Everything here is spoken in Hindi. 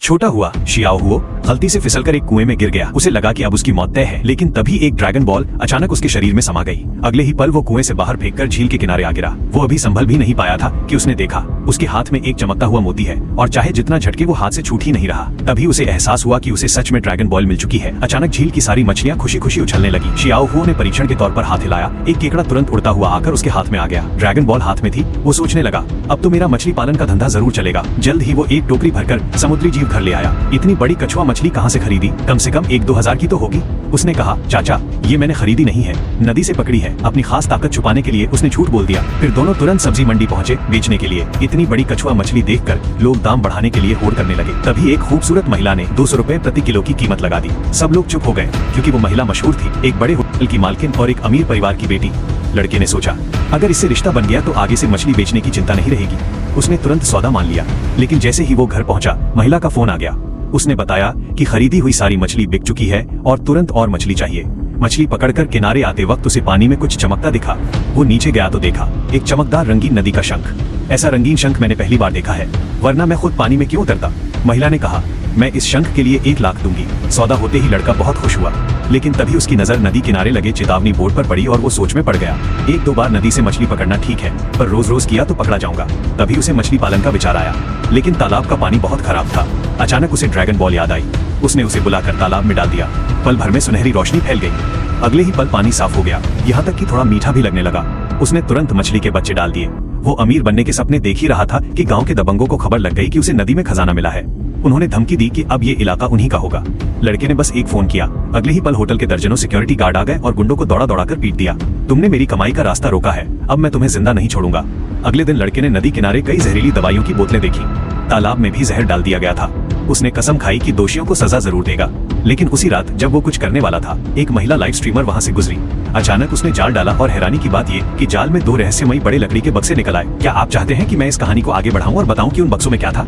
छोटा हुआ शियाओ हुओ गलती से फिसलकर एक कुएं में गिर गया। उसे लगा कि अब उसकी मौत तय है, लेकिन तभी एक ड्रैगन बॉल अचानक उसके शरीर में समा गई। अगले ही पल वो कुएं से बाहर फेंककर झील के किनारे आ गिरा। वो अभी संभल भी नहीं पाया था कि उसने देखा उसके हाथ में एक चमकता हुआ मोती है और चाहे जितना झटके वो हाथ से छूट ही नहीं रहा। तभी उसे एहसास हुआ कि उसे सच में ड्रैगन बॉल मिल चुकी है। अचानक झील की सारी मछलियां खुशी खुशी उछलने लगी। शियाओ हुओ ने परीक्षण के तौर पर हाथ हिलाया। एक केकड़ा तुरंत उड़ता हुआ आकर उसके हाथ में आ गया। ड्रैगन बॉल हाथ में थी। वो सोचने लगा अब तो मेरा मछली पालन का धंधा जरूर चलेगा। जल्द ही वो एक टोकरी भरकर समुद्री जीव घर ले आया। इतनी बड़ी कछुआ मछली कहाँ से खरीदी? कम से कम 1-2 हजार की तो होगी। उसने कहा चाचा ये मैंने खरीदी नहीं है, नदी से पकड़ी है। अपनी खास ताकत छुपाने के लिए उसने झूठ बोल दिया। फिर दोनों तुरंत सब्जी मंडी पहुंचे बेचने के लिए। इतनी बड़ी कछुआ मछली देखकर लोग दाम बढ़ाने के लिए होड़ करने लगे। तभी एक खूबसूरत महिला ने 200 रुपए प्रति किलो की कीमत लगा दी। सब लोग चुप हो गए क्योंकि वो महिला मशहूर थी, एक बड़े होटल की मालकिन और एक अमीर परिवार की बेटी। लड़के ने सोचा अगर इससे रिश्ता बन गया तो आगे से मछली बेचने की चिंता नहीं रहेगी। उसने तुरंत सौदा मान लिया। लेकिन जैसे ही वो घर पहुंचा महिला का फोन आ गया। उसने बताया कि खरीदी हुई सारी मछली बिक चुकी है और तुरंत और मछली चाहिए। मछली पकड़कर किनारे आते वक्त उसे पानी में कुछ चमकता दिखा। वो नीचे गया तो देखा एक चमकदार रंगीन नदी का शंख। ऐसा रंगीन शंख मैंने पहली बार देखा है, वरना मैं खुद पानी में क्यों उतरता। महिला ने कहा मैं इस शंख के लिए 1 लाख दूंगी। सौदा होते ही लड़का बहुत खुश हुआ, लेकिन तभी उसकी नजर नदी किनारे लगे चेतावनी बोर्ड पर पड़ी और वो सोच में पड़ गया। 1-2 बार नदी से मछली पकड़ना ठीक है, पर रोज रोज किया तो पकड़ा जाऊंगा। तभी उसे मछली पालन का विचार आया, लेकिन तालाब का पानी बहुत खराब था। अचानक उसे ड्रैगन बॉल याद आई। उसने उसे बुलाकर तालाब में डाल दिया। पल भर में सुनहरी रोशनी फैल गई। अगले ही पल पानी साफ हो गया, यहाँ तक कि थोड़ा मीठा भी लगने लगा। उसने तुरंत मछली के बच्चे डाल दिए। वो अमीर बनने के सपने देख ही रहा था कि गांव के दबंगों को खबर लग गई कि उसे नदी में खजाना मिला है। उन्होंने धमकी दी कि अब ये इलाका उन्हीं का होगा। लड़के ने बस एक फोन किया। अगले ही पल होटल के दर्जनों सिक्योरिटी गार्ड आ गए और गुंडों को दौड़ा दौड़ा कर पीट दिया। तुमने मेरी कमाई का रास्ता रोका है, अब मैं तुम्हें जिंदा नहीं छोड़ूंगा। अगले दिन लड़के ने नदी किनारे कई जहरीली दवाइयों की बोतलें देखी। तालाब में भी जहर डाल दिया गया था। उसने कसम खाई कि दोषियों को सजा जरूर देगा। लेकिन उसी रात जब वो कुछ करने वाला था, एक महिला लाइव स्ट्रीमर वहां से गुजरी। अचानक उसने जाल डाला और हैरानी की बात ये कि जाल में 2 रहस्यमयी बड़े लकड़ी के बक्से निकल आए। क्या आप चाहते हैं कि मैं इस कहानी को आगे बढ़ाऊं और बताऊं कि उन बक्सों में क्या था?